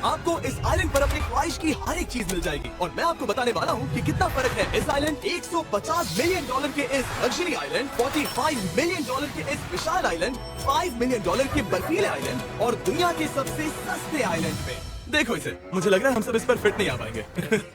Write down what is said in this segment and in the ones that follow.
आपको इस आइलैंड पर अपनी ख्वाहिश की हर एक चीज मिल जाएगी और मैं आपको बताने वाला हूँ कि कितना फर्क है इस आइलैंड $150 मिलियन के इस लग्जरी आइलैंड, $45 मिलियन के इस विशाल आइलैंड, $5 मिलियन के बर्फीले आइलैंड और दुनिया के सबसे सस्ते आइलैंड पे। देखो इसे, मुझे लग रहा है हम सब इस पर फिट नहीं आ पाएंगे।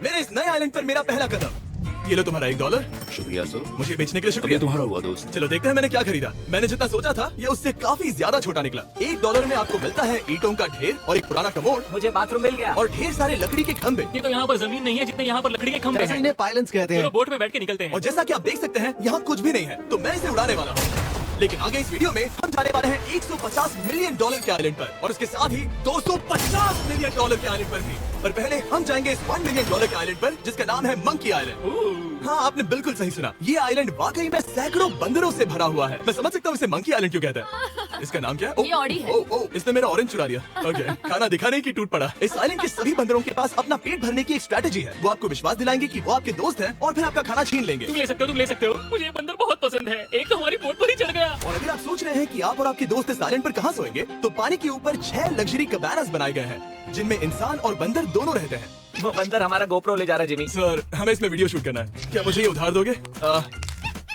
मेरे इस नए आइलैंड पर मेरा पहला कदम। ये लो तुम्हारा $1। शुक्रिया सर। मुझे बेचने के लिए शुक्रिया। तुम्हारा हुआ दोस्त। चलो देखते हैं मैंने क्या खरीदा। मैंने जितना सोचा था ये उससे काफी ज्यादा छोटा निकला। $1 में आपको मिलता है ईंटों का ढेर और एक पुराना कमोड। मुझे बाथरूम मिल गया और ढेर सारे लकड़ी के खंभे। ये तो यहाँ पर जमीन नहीं है जितने यहाँ पर लकड़ी के खंभे हैं। इन्हें पायलन्स कहते चलो हैं। बोट में बैठ के निकलते हैं। और जैसा कि आप देख सकते हैं यहाँ कुछ भी नहीं है, तो मैं इसे उड़ाने वाला हूँ। लेकिन आगे इस वीडियो में हम जाने वाले हैं $150 मिलियन के आइलैंड पर और उसके साथ ही $250 मिलियन के आइलैंड पर भी। पर पहले हम जाएंगे इस $1 मिलियन के आइलैंड पर जिसका नाम है मंकी आइलैंड। हाँ, आपने बिल्कुल सही सुना। ये आइलैंड वाकई में सैकड़ों बंदरों से भरा हुआ है। मैं समझ सकता हूँ इसे मंकी आइलैंड क्यों कहते हैं। इसका नाम क्या है? ये ऑडी है। इसने मेरा ऑरेंज चुरा लिया। ओके, खाना दिखाने की टूट पड़ा। इस आइलैंड के सभी बंदरों के पास अपना पेट भरने की एक स्ट्रेटेजी है। वो आपको विश्वास दिलाएंगे कि वो आपके दोस्त हैं और फिर आपका खाना छीन लेंगे। तुम ले सकते हो। मुझे ये बंदर बहुत पसंद है। एक तो हमारी बोट पर ही चढ़ गया। और अगर आप सोच रहे हैं कि आप और आपके दोस्त इस आइलैंड पर कहाँ सोएंगे, तो पानी के ऊपर 6 लग्जरी कबानास बनाए गए हैं जिनमें इंसान और बंदर दोनों रहते हैं। वो बंदर हमारा गोप्रो ले जा रहा है जिमी। सर, हमें इसमें वीडियो शूट करना है। क्या मुझे ये उधार दोगे?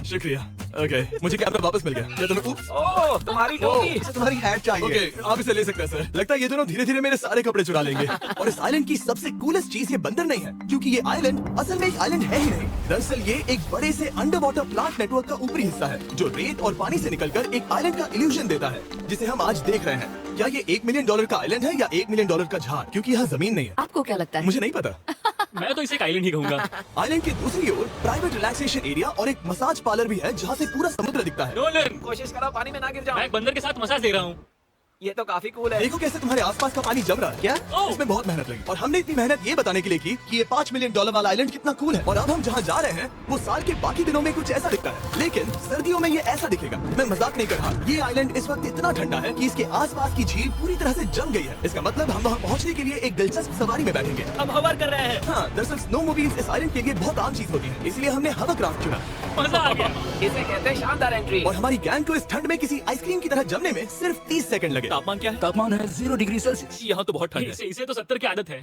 शुक्रिया। ओके, मुझे कैमरा वापस मिल गया। क्या तुम्हें ओह, तुम्हारी टोपी। इसे तुम्हारी हैट चाहिए। ओके, आप इसे ले सकते हैं सर। लगता है ये दोनों धीरे धीरे मेरे सारे कपड़े चुरा लेंगे। और इस आइलैंड की सबसे कूलेस्ट चीज ये बंदर नहीं है, क्योंकि ये आइलैंड असल में एक आइलैंड है ही नहीं। दरअसल ये एक बड़े से अंडर वाटर प्लांट नेटवर्क का ऊपरी हिस्सा है जो रेत और पानी से निकलकर एक आइलैंड का इल्यूजन देता है, जिसे हम आज देख रहे हैं। क्या ये $1 मिलियन का आइलैंड है या $1 मिलियन का झाड़, क्योंकि यहाँ जमीन नहीं है। आपको क्या लगता है? मुझे नहीं पता। मैं तो इसे एक आइलैंड ही कहूँगा। आइलैंड के दूसरी ओर प्राइवेट रिलैक्सेशन एरिया और एक मसाज पार्लर भी है जहाँ से पूरा समुद्र दिखता है। नोलन, कोशिश करो पानी में ना गिर जाओ। मैं एक बंदर के साथ मसाज दे रहा हूँ। ये तो काफी कूल है। देखो कैसे तुम्हारे आसपास का पानी जम रहा है। क्या? इसमें बहुत मेहनत लगी और हमने इतनी मेहनत ये बताने के लिए की कि ये $5 मिलियन वाला आइलैंड कितना कूल है। और अब हम जहाँ जा रहे हैं वो साल के बाकी दिनों में कुछ ऐसा दिखता है, लेकिन सर्दियों में ये ऐसा दिखेगा। मैं मजाक नहीं कर रहा। ये आइलैंड इस वक्त इतना ठंडा है कि इसके आसपास की झील पूरी तरह से जम गई है। इसका मतलब हम वहाँ पहुँचने के लिए एक दिलचस्प सवारी में बैठेंगे। हम हवर कर रहे हैं। हाँ, दरअसल स्नो मूवीज इस आइलैंड के लिए बहुत आम चीज होती है, इसलिए हमने हवरक्राफ्ट चुना। मजा आ गया। इसे कहते हैं शानदार एंट्री। और हमारी गैंग को इस ठंड में किसी आइसक्रीम की तरह जमने में सिर्फ 30 सेकंड लगे। तापमान क्या है? तापमान है 0 डिग्री सेल्सियस। यहाँ तो बहुत ठंड है। इसे तो 70 की आदत है।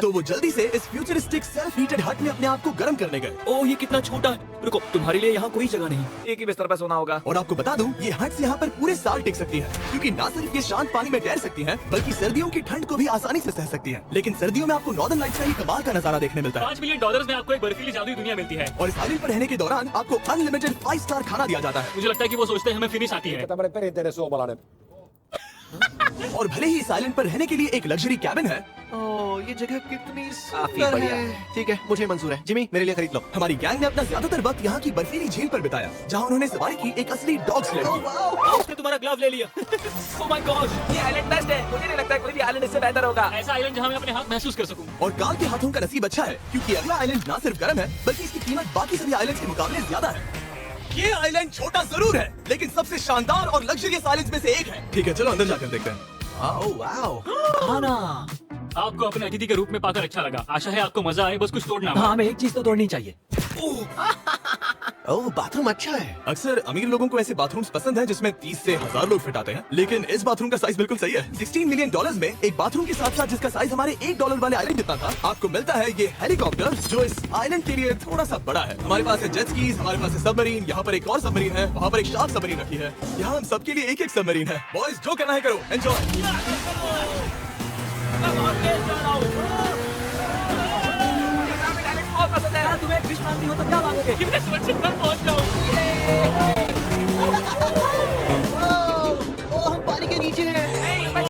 तो वो जल्दी से इस फ्यूचरिस्टिक सेल्फ हीटेड हट में अपने आप को गर्म करने गए। ओह, ये कितना छोटा है। रुको, तुम्हारे लिए यहाँ कोई जगह नहीं। एक ही बिस्तर पर सोना होगा। और आपको बता दूं, ये हट्स यहाँ पर पूरे साल टिक सकती है, क्योंकि न सिर्फ ये शांत पानी में तैर सकती हैं, बल्कि सर्दियों की ठंड को भी आसानी से सह सकती हैं। लेकिन सर्दियों में आपको नॉर्दर्न लाइट्स का ही कमाल का नजारा देखने मिलता है। $5 मिलियन में आपको एक बर्फीली जादुई दुनिया मिलती है। और इस आइलैंड पर रहने के दौरान आपको अनलिमिटेड 5 स्टार खाना दिया जाता है। मुझे लगता है कि वो सोचते हैं हमें फिनिश आती है। और भले ही इस आइलैंड पर रहने के लिए एक लग्जरी कैबिन है, ये जगह कितनी काफी सुंदर बढ़िया है। ठीक है, मुझे मंजूर है। जिमी, मेरे लिए खरीद लो। हमारी गैंग ने अपना ज्यादातर वक्त यहाँ की बर्फीली झील पर बिताया, जहाँ उन्होंने सवारी की एक असली डॉग स्लेड की। उसने तुम्हारा ग्लव ले लिया। ओह माय गॉड, ये आइलैंड बेस्ट है। मुझे नहीं लगता है कोई भी आइलैंड इससे बेहतर होगा। ऐसा आइलैंड जहाँ मैं अपने हाथ महसूस कर सकूं। और काल के हाथों का नसीब अच्छा है, क्योंकि अगला आइलैंड न सिर्फ गर्म है, बल्कि इसकी कीमत बाकी सभी आइलैंड के मुकाबले ज्यादा है। ये आइलैंड छोटा जरूर है, लेकिन सबसे शानदार और लग्जरियस आइलैंड में से एक है। ठीक है, चलो अंदर जाकर देखते हैं। खाना आपको अपने अतिथि के रूप में पाकर अच्छा लगा। आशा है आपको मजा आए, बस कुछ तोड़ना। हाँ, हमें एक चीज तो तोड़नी चाहिए। ओह, बाथरूम अच्छा है। अक्सर अमीर लोगों को ऐसे बाथरूम्स पसंद हैं जिसमें 30 से 1000 लोग फिट आते हैं, लेकिन इस बाथरूम का साइज बिल्कुल सही है। $16 मिलियन में एक बाथरूम के साथ साथ जिसका साइज हमारे $1 वाले आइलैंड जितना था, आपको मिलता है ये हेलीकॉप्टर, जो इस आइलैंड के लिए थोड़ा सा बड़ा है। हमारे पास है जेट स्कीज, हमारे पास है सबमरीन, यहाँ पर एक और सबमरीन है, वहाँ पर एक शार्क सबमरीन रखी है। यहाँ हम सबके लिए एक सबमरीन है। बॉयज, जो करना है करो, एंजॉय। पसंद है। तुम्हें फिश मांगती हो तो क्या मांगोगे? कितने सुरक्षित घर पहुंच जाऊं। हम पानी के नीचे हैं।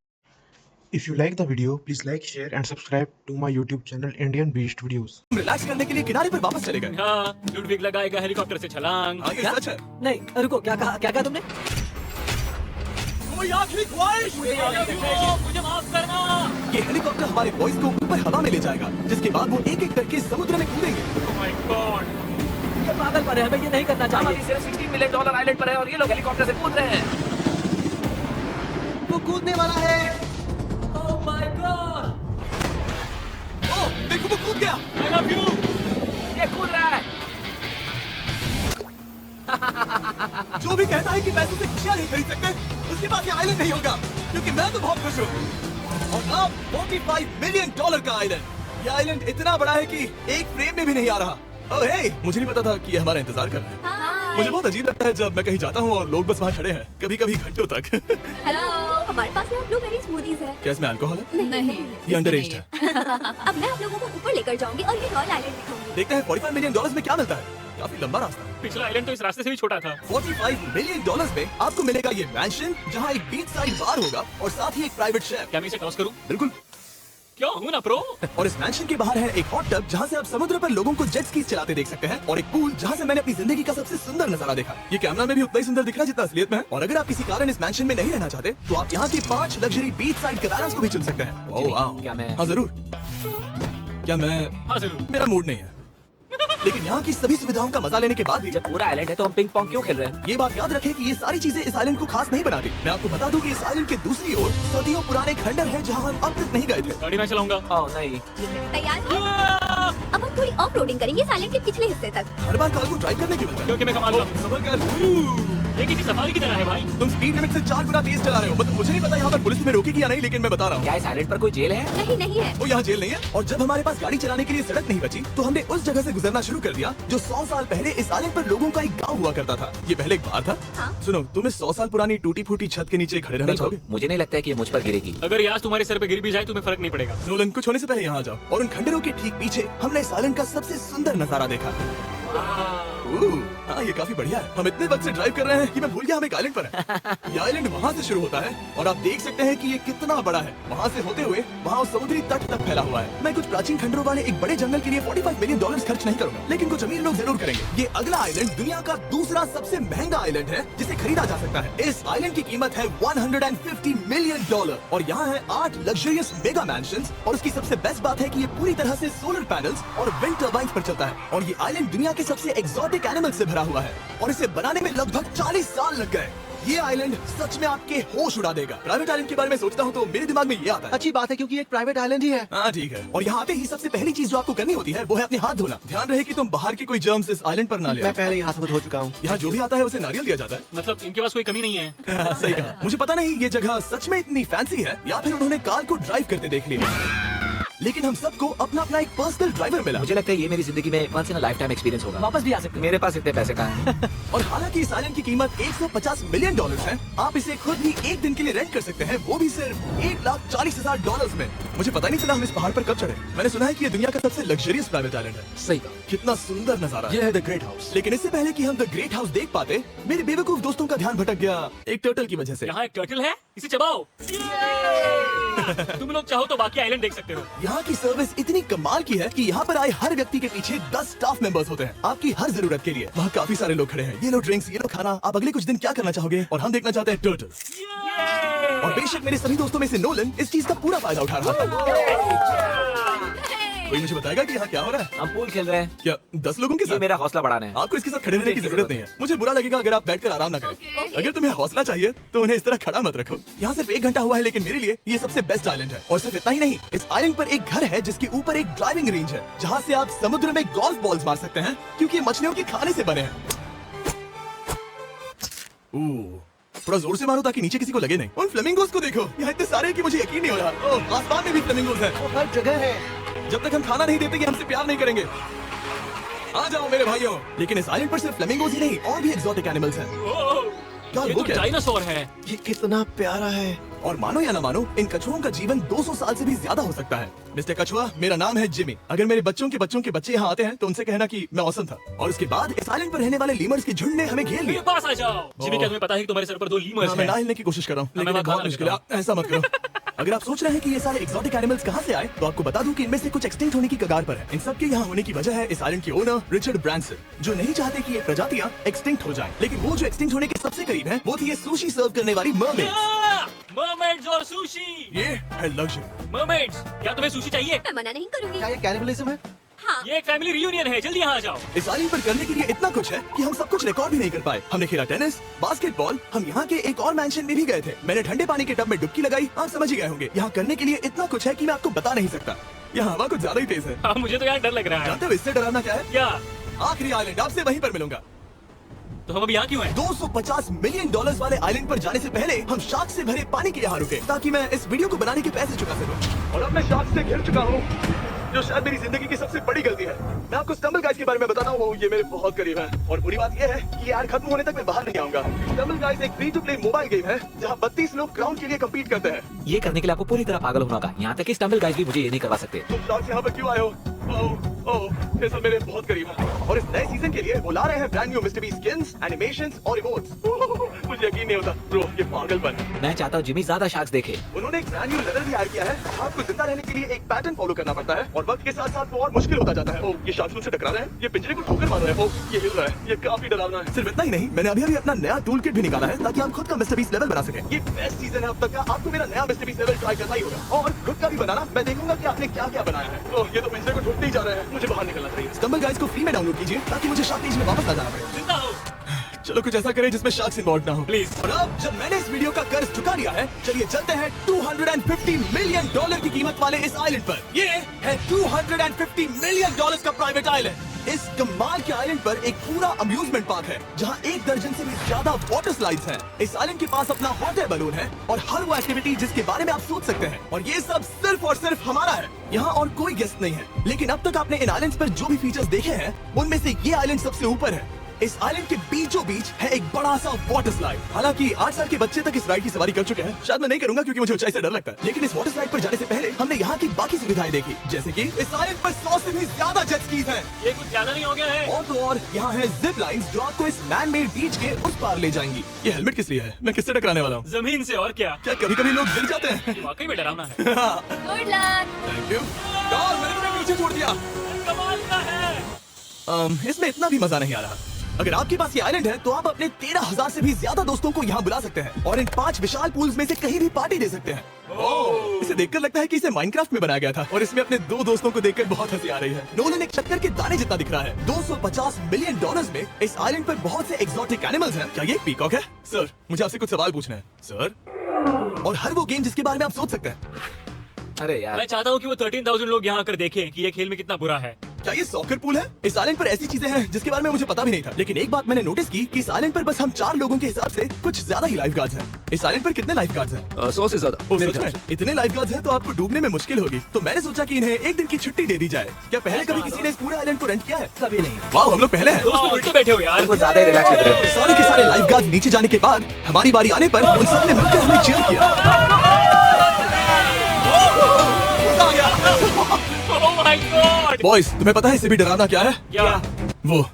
If you like the video, please like, share and subscribe to my YouTube channel Indian Beast Videos. Relax करने के लिए किनारे पर वापस चले गए। हाँ, लुडविग लगाएगा हेलीकॉप्टर से छलांग। आगे सच है। नहीं, रुको, क्या कहा तुमने? कोई आखिरी ख्वाहिश? मुझे माफ करना। ये हेलीकॉप्टर हमारे बॉयज को ऊपर हवा में ले जाएगा, जिसके बाद वो एक एक करके समुद्र में कूदेंगे। Oh my God, ये पागल पर है, हमें ये नहीं करना चाहिए। हमारी सिर्फ $16 मिलियन आइलैंड पर है और ये लोग हेलीकॉप्टर से कूद रहे हैं। वो कूदने वाला है। Oh my God, ओह, देखो वो कूद गया। I love you। ये कूद रहा है। जो भी कहता है कि पैसों से खुशियां नहीं खरीद सकते, उसके पास ये आइलैंड नहीं होगा, क्योंकि मैं तो बहुत खुश हूँ। और अब $45 मिलियन का आइलैंड। ये आइलैंड इतना बड़ा है कि एक फ्रेम में भी नहीं आ रहा। ओह हे, मुझे नहीं पता था कि ये हमारा इंतजार कर रहा है। मुझे बहुत अजीब लगता है जब मैं कहीं जाता हूँ और लोग बस वहाँ खड़े हैं, कभी-कभी घंटों तक। हेलो, हमारे पास यहाँ ब्लूबेरी स्मूदीज है। क्या इसमें अल्कोहल है? नहीं, ये अंडरएज है। अब मैं आप लोगों को ऊपर लेकर जाऊंगी और ये रॉयल आइलैंड दिखाऊंगी। देखते हैं $45 मिलियन में क्या मिलता है। काफी लंबा रास्ता है। पिछला आइलैंड तो इस रास्ते से भी छोटा था। $45 मिलियन में आपको मिलेगा ये मैंशन, जहाँ एक बीच साइड बार होगा और साथ ही एक प्राइवेट शेफ। क्या मैं इसे क्रॉस करूं? बिल्कुल। क्यों हूं ना प्रो। और इस मैंशन के बाहर है एक हॉट टब, जहाँ से आप समुद्र पर लोगों को जेट स्की चलाते देख सकते हैं, और एक पूल जहाँ से मैंने अपनी जिंदगी का सबसे सुंदर नजारा देखा। ये कैमरा में भी उतना ही सुंदर दिख रहा है जितना असलियत में है। और अगर आप किसी कारण इस मैंशन में नहीं रहना चाहते तो आप यहाँ की 5 लग्जरी बीच साइड कैबानास को भी चुन सकते हैं। ओह वाह। क्या मैं- हाँ जरूर। क्या मैं? हाँ जरूर। मेरा मूड नहीं है, लेकिन यहाँ की सभी सुविधाओं का मजा लेने के बाद भी जब पूरा आइलैंड है तो हम पिंग पोंग क्यों खेल रहे हैं? ये बात याद रखें कि ये सारी चीजें इस आइलैंड को खास नहीं बनाती। मैं आपको बता दूं कि इस आइलैंड के दूसरी ओर सदियों पुराने खंडर है जहाँ हम अब तक नहीं गए थे। गाड़ी मैं चलाऊंगा। ओह नहीं। तैयार हैं? अब हम थोड़ी ऑफ रोडिंग करेंगे इस आइलैंड के पिछले हिस्से तक। हर बार कार को ड्राइव करने की मिलता है। क्योंकि मैं कमाल का हूं। समझ कर। ये किसी सफारी की तरह है भाई। तुम स्पीड लिमिट से 4 गुना तेज चला रहे हो। मतलब मुझे नहीं पता यहाँ पर पुलिस तुम्हें रोकेगी या नहीं, लेकिन मैं बता रहा हूँ। क्या इस आइलैंड पर कोई जेल है? नहीं, नहीं है। वो यहाँ जेल नहीं है। और जब हमारे पास गाड़ी चलाने के लिए सड़क नहीं बची तो हमने उस जगह से गुजरना शुरू कर दिया जो 100 साल पहले इस आइलैंड पर लोगों का एक गांव हुआ करता था। ये पहले एक बार था। हाँ। सुनो, तुम इस 100 साल पुरानी टूटी फूटी छत के नीचे खड़े रहना चाहोगे? मुझे नहीं लगता है कि ये मुझ पर गिरेगी। अगर ये आज तुम्हारे सर पे गिर भी जाए तुम्हें फर्क नहीं पड़ेगा। नोलन, कुछ होने से पहले यहाँ आ जाओ। और उन खंडरों के ठीक पीछे हमने इस आइलैंड का सबसे सुंदर नजारा देखा। हाँ, ये काफी बढ़िया है। हम इतने वक्त से ड्राइव कर रहे हैं कि मैं भूल गया हम एक आइलैंड पर हैं। ये आइलैंड वहाँ से शुरू होता है और आप देख सकते हैं कि ये कितना बड़ा है। वहाँ से होते हुए वहाँ उस समुद्री तट तक फैला हुआ है। मैं कुछ प्राचीन खंडरों वाले एक बड़े जंगल के लिए $45 मिलियन खर्च नहीं करूंगा, लेकिन कुछ अमीर लोग जरूर करेंगे। ये अगला आइलैंड दुनिया का दूसरा सबसे महंगा आइलैंड है जिसे खरीदा जा सकता है। इस आइलैंड की कीमत है $150 मिलियन और यहाँ है 8 लग्जरियस मेगा मैंशंस। और उसकी सबसे बेस्ट बात है कि ये पूरी तरह से सोलर पैनल्स और विंड टर्बाइंस पर चलता है। और ये आइलैंड दुनिया के सबसे एक्सोटिक एनिमल से भरा हुआ है और इसे बनाने में लगभग 40 साल लग गए। ये आइलैंड सच में आपके होश उड़ा देगा। प्राइवेट आइलैंड के बारे में सोचता हूँ तो मेरे दिमाग में ये आता है। अच्छी बात है क्योंकि एक प्राइवेट आइलैंड ही है। हाँ ठीक है। और यहाँ आते ही सबसे पहली चीज जो आपको करनी होती है वो है अपने हाथ धोना। ध्यान रहे कि तुम बाहर के कोई जर्म्स इस आइलैंड पर ना ले मैं आओ। पहले ही हाथ धो चुका हूँ। यहाँ जो भी आता है उसे नारियल दिया जाता है। मतलब इनके पास कोई कमी नहीं है। सही कहा। मुझे पता नहीं ये जगह सच में इतनी फैंसी है या फिर उन्होंने कार को ड्राइव करते देख लिया, लेकिन हम सबको अपना अपना एक पर्सनल ड्राइवर मिला। मुझे लगता है ये मेरी जिंदगी में once in a lifetime experience होगा। वापस भी आ सकते हैं। मेरे पास इतने पैसे कहाँ हैं? और हालांकि इस आइलैंड की कीमत $150 मिलियन है, आप इसे खुद ही एक दिन के लिए रेंट कर सकते हैं, वो भी सिर्फ $1,40,000 में। मुझे पता नहीं चला हम इस पहाड़ पर कब चढ़े। मैंने सुना है कि ये दुनिया का सबसे लग्जरियस प्राइवेट आइलैंड है। सही कहा। कितना सुंदर नजारा है। ये है द ग्रेट हाउस। लेकिन इससे पहले कि हम द ग्रेट हाउस देख पाते, मेरे बेवकूफ दोस्तों का ध्यान भटक गया एक टर्टल की वजह से। यहाँ एक टर्टल है, इसे चबाओ। तुम लोग चाहो तो बाकी आइलैंड देख सकते हो। यहाँ की सर्विस इतनी कमाल की है कि यहाँ पर आए हर व्यक्ति के पीछे 10 स्टाफ मेंबर्स होते हैं आपकी हर जरूरत के लिए। वहाँ काफी सारे लोग खड़े हैं। ये लो ड्रिंक्स, ये लो खाना। आप अगले कुछ दिन क्या करना चाहोगे? और हम देखना चाहते हैं टर्टल। और बेशक मेरे सभी दोस्तों में से नोलन इस चीज का पूरा फायदा उठा रहा था। कोई मुझे बताएगा कि यहाँ क्या हो रहा है? हम पूल खेल रहे हैं। क्या 10 लोगों के ये साथ? मेरा हौसला बढ़ाना है। आपको इसके साथ खड़े रहने की जरूरत नहीं है। मुझे बुरा लगेगा अगर आप बैठकर आराम ना करें। अगर तुम्हें हौसला चाहिए तो उन्हें इस तरह खड़ा मत रखो। यहाँ सिर्फ 1 घंटा हुआ है, लेकिन मेरे लिए ये सबसे बेस्ट आइलैंड है। और सिर्फ इतना ही नहीं, इस आइलैंड पर एक घर है जिसके ऊपर एक ड्राइविंग रेंज है, जहाँ से आप समुद्र में गोल्फ बॉल्स मार सकते हैं, क्योंकि ये मछलियों के खाने से बने हैं। थोड़ा जोर से मारो ताकि नीचे किसी को लगे नहीं। उन फ्लेमिंगोस को देखो, यहाँ इतने सारे हैं कि मुझे यकीन नहीं हो रहा। ओह, आसमान में भी फ्लेमिंगोस हैं। वो हर जगह है। जब तक हम खाना नहीं देते कि हमसे प्यार नहीं करेंगे। आ जाओ मेरे भाइयों। लेकिन इस आइलैंड पर सिर्फ फ्लेमिंगोस ही नहीं, और भी एक्सोटिक एनिमल्स हैं। क्या ये वो तो क्या है? डायनासोर है। ये कितना प्यारा है। और मानो या ना मानो, इन कछुओं का जीवन 200 साल से भी ज्यादा हो सकता है। मिस्टर कछुआ, मेरा नाम है जिमी। अगर मेरे बच्चों के बच्चे यहाँ आते हैं तो उनसे कहना कि मैं औसम था। और उसके बाद इस आइलैंड पर रहने वाले लीमर्स के झुंड ने हमें घेर मेरे लिया। पास आ जाओ। जिमी, क्या तुम्हें पता है कि तुम्हारे सर पर 2 लीमर्स हाँ, मैं ना हैं? हिलने की कोशिश कर रहा हूँ, मैं लेकिन ये खाना बहुत मुश्किल है। लेता ऐसा मत करो। अगर आप सोच रहे हैं कि ये सारे एक्सोटिक एनिमल्स कहाँ से आए, तो आपको बता दूं कि इनमें से कुछ एक्सटिंक्ट होने की कगार पर है। इन सब के यहाँ होने की वजह है इस आइलैंड के ओनर रिचर्ड ब्रांसन, जो नहीं चाहते कि ये प्रजातियां एक्सटिंक्ट हो जाएं। लेकिन वो जो एक्सटिंक्ट होने के सबसे करीब है, वो थी ये सुशी सर्व करने वाली मरमेड्स। मरमेड्स और सुशी। ये है लग्जरी। मरमेड्स, क्या तुम्हें सुशी चाहिए? मैं मना नहीं करूंगी। क्या ये कैनिबलिज्म है? हाँ। ये एक फैमिली रियूनियन है, जल्दी यहाँ आ जाओ। इस आइलैंड पर करने के लिए इतना कुछ है कि हम सब कुछ रिकॉर्ड भी नहीं कर पाए। हमने खेला टेनिस, बास्केटबॉल, हम यहाँ के एक और मैंशन में भी गए थे। मैंने ठंडे पानी के टब में डुबकी लगाई। आप समझ ही गए होंगे। यहाँ करने के लिए इतना कुछ है कि मैं आपको बता नहीं सकता। यहाँ हवा कुछ ज्यादा ही तेज है। हाँ, मुझे तो यार डर लग रहा है। जानते हो इससे डराना क्या है? क्या? आखिरी आइलैंड, आपसे वहीं पर मिलूंगा। तो हम अब यहाँ क्यों हैं? 250 मिलियन डॉलर्स वाले आइलैंड पर जाने से पहले हम शार्क से भरे पानी के यहाँ रुके ताकि मैं इस वीडियो को बनाने के पैसे चुका सकूं। और अब मैं शार्क से घिर चुका हूँ, जो शायद मेरी जिंदगी की सबसे बड़ी गलती है। मैं आपको स्टम्बल गाइस के बारे में बताता हूँ, ये मेरे बहुत करीब है। और बुरी बात ये है कि ये ऐड खत्म होने तक मैं बाहर नहीं आऊंगा। स्टम्बल गाइस एक free to play mobile game है जहाँ 32 लोग क्राउन के लिए कम्पीट करते हैं। ये करने के लिए आपको पूरी तरह पागल होना होगा। यहाँ तक कि स्टम्बल गाइस भी मुझे ये नहीं करवा सकते। तुम शार्क यहाँ पर क्यों आए हो? ये सब मेरे बहुत करीब है। और इस नए सीजन के लिए वो ला रहे हैं brand new mister beast skins, animations और इमोट्स। मुझे यकीन नहीं होता ब्रो, ये पागलपन। मैं चाहता हूँ जिमी ज्यादा शार्क्स देखे। उन्होंने एक ब्रांड न्यू लेवल भी ऐड किया है। आपको जिंदा रहने के लिए एक पैटर्न फॉलो करना पड़ता है और वक्त के साथ साथ वो और मुश्किल होता जाता है। ये शार्क मुझसे टकरा रहे हैं, ये पिंजरे को ठोकर मार रहे हैं, ये हिल रहा है, ये काफी डरावना है। सिर्फ इतना ही नहीं, मैंने अभी अपना नया टूल किट भी निकाला है ताकि आप खुद का मिस्टर बीस्ट लेवल बना सकें। ये बेस्ट सीजन है अब तक का। आपको मेरा नया मिस्टर बीस्ट लेवल ट्राई करना ही होगा और खुद का भी बनाना। मैं देखूंगा कि आपने क्या क्या बनाया है। ये तो पिंजरे को ठोकते ही जा रहे हैं, मुझे बाहर निकलना चाहिए। स्टम्बल गाइस को फ्री में डाउनलोड कीजिए ताकि मुझे शार्क केज में वापस ना जाना पड़े। जिंदा हो। चलो कुछ ऐसा करें जिसमें शार्क्स इन्वॉल्व ना हो प्लीज। और अब जब मैंने इस वीडियो का कर्ज चुका दिया है, चलिए चलते हैं 250 मिलियन डॉलर की कीमत वाले इस आइलैंड पर। ये है 250 मिलियन डॉलर्स का प्राइवेट आइलैंड। इस कमाल के आइलैंड पर एक पूरा अम्यूजमेंट पार्क है जहां 1 दर्जन से भी ज्यादा वाटर स्लाइड्स हैं। इस आइलैंड के पास अपना हॉट एयर बलून है और हर वो एक्टिविटी जिसके बारे में आप सोच सकते हैं। और ये सब सिर्फ और सिर्फ हमारा है। यहाँ और कोई गेस्ट नहीं है, लेकिन अब तक आपने इन आइलैंड्स पर जो भी फीचर्स देखे हैं उनमें से ये आइलैंड सबसे ऊपर है। इस आइलैंड के बीचों बीच है एक बड़ा सा वाटर स्लाइड। हालांकि 8 साल के बच्चे तक इस राइड की सवारी कर चुके हैं। शायद मैं नहीं करूंगा क्योंकि मुझे ऊंचाई से डर लगता है। लेकिन इस वाटर स्लाइड पर जाने से पहले हमने यहाँ की बाकी सुविधाएं देखी, जैसे कि इस आइलैंड पर 100 से भी ज्यादा जेट स्कीज हैं। ये कुछ ज्यादा नहीं हो गया है? और तो और यहाँ है जिप लाइन्स जो आपको इस मैन मेड बीच के उस पार ले जाएंगी। ये हेलमेट किस लिए है? मैं किससे टकराने वाला हूँ? जमीन से और क्या? क्या कभी कभी लोग गिर जाते हैं? ये वाकई में डरावना है। Good luck. Thank you. मैंने तुम्हें पीछे छोड़ दिया। कमाल का है। इसमें इतना भी मजा नहीं आ रहा। अगर आपके पास ये आइलैंड है तो आप अपने 13,000 से भी ज्यादा दोस्तों को यहाँ बुला सकते हैं और इन 5 विशाल पूल्स में से कहीं भी पार्टी दे सकते हैं। इसे देखकर लगता है कि इसे माइनक्राफ्ट में बनाया गया था और इसमें अपने 2 दोस्तों को देखकर बहुत हंसी आ रही है। नोलन एक शक्कर के दाने जितना दिख रहा है। 250 मिलियन डॉलर्स में इस आइलैंड पर बहुत से एक्सोटिक एनिमल्स हैं। क्या ये पीकॉक है? सर, मुझे आपसे कुछ सवाल पूछना है सर। और हर वो गेम जिसके बारे में आप सोच सकते हैं। अरे यार, मैं चाहता हूँ कि वो 13,000 लोग यहाँ आकर देखें कि ये खेल में कितना बुरा है। क्या ये सॉकर पूल है? इस आइलैंड पर ऐसी चीजें हैं जिसके बारे में मुझे पता भी नहीं था। लेकिन एक बात मैंने नोटिस की कि इस आइलैंड पर बस हम 4 लोगों के हिसाब से कुछ ज्यादा ही लाइफ गार्ड्स हैं। इस आइलैंड पर कितने लाइफ गार्ड्स हैं? 100 से ज्यादा। ओ, सच में? इतने लाइफ गार्ड्स हैं तो आपको डूबने में मुश्किल होगी। तो मैंने सोचा कि इन्हें एक दिन की छुट्टी दे दी जाए। क्या पहले कभी किसी ने इस पूरे आइलैंड को रेंट किया है? कभी नहीं। वाह, हम लोग पहले हैं। दोस्त उल्टे बैठे हो यार। कुछ ज्यादा ही रिलैक्स लग रहा है। सारे के सारे लाइफ गार्ड्स नीचे जाने के बाद हमारी बारी आने पर उन सबने मिलकर हमें चीयर किया। Oh my God! बॉयज, तुम्हें पता है इससे भी डरावना क्या है? क्या? वो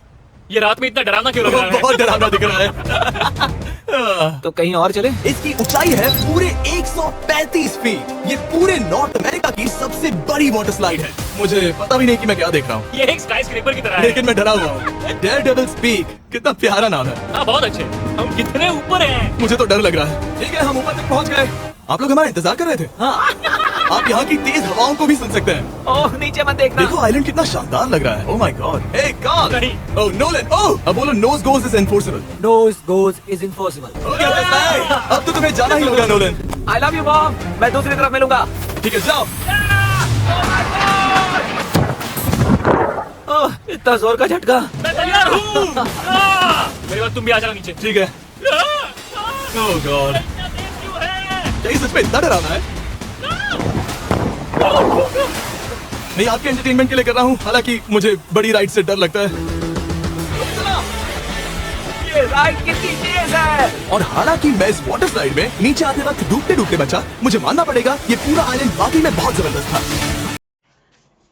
ये रात में इतना डरावना क्यों लग रहा है? बहुत डरावना दिख रहा है। तो कहीं और चले? इसकी ऊंचाई है पूरे 135 फीट। ये पूरे नॉर्थ अमेरिका की सबसे बड़ी वाटर स्लाइड है। मुझे पता भी नहीं कि मैं क्या देख रहा हूँ, ये एक स्काई स्क्रेपर की तरह है। लेकिन मैं डरा हुआ हूँ। डेयरडेविल्स पीक, कितना प्यारा नाम है। हाँ, बहुत अच्छे। हम कितने ऊपर हैं? मुझे तो डर लग रहा है। ठीक है, हम ऊपर तक पहुँच गए। आप लोग हमारा इंतजार कर रहे थे? हाँ। आप यहाँ की तेज हवाओं को भी सुन सकते हैं। ओह, नीचे मत देखना। देखो आइलैंड कितना शानदार लग रहा है। Oh my god. Hey Carl. नहीं। Oh Nolan. ओह, अब बोलो nose goes is enforceable. Nose goes is impossible. हो गया फैसला है। अब तो तुम्हें जाना ही होगा Nolan. I love you, mom. मैं दूसरी तरफ मिलूंगा। ठीक है, जाओ। ओह, इतना जोर का झटका। मैं तैयार हूँ। मेरे बाद तुम भी आ जाओ नीचे। ठीक है। ओह गॉड, क्या ये सच में इतना डरावना है? नहीं, आपके एंटरटेनमेंट के लिए कर रहा हूँ। हालांकि मुझे बड़ी राइड से डर लगता है। ये राइड कितनी तेज है। और हालांकि मैं इस वाटर स्लाइड में नीचे आते वक्त डूबते डूबते बचा, मुझे मानना पड़ेगा ये पूरा आइलैंड वाकई में बहुत जबरदस्त था।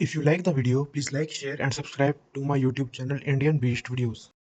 If you like the video, please like, share and subscribe to my YouTube channel Indian Beast Videos.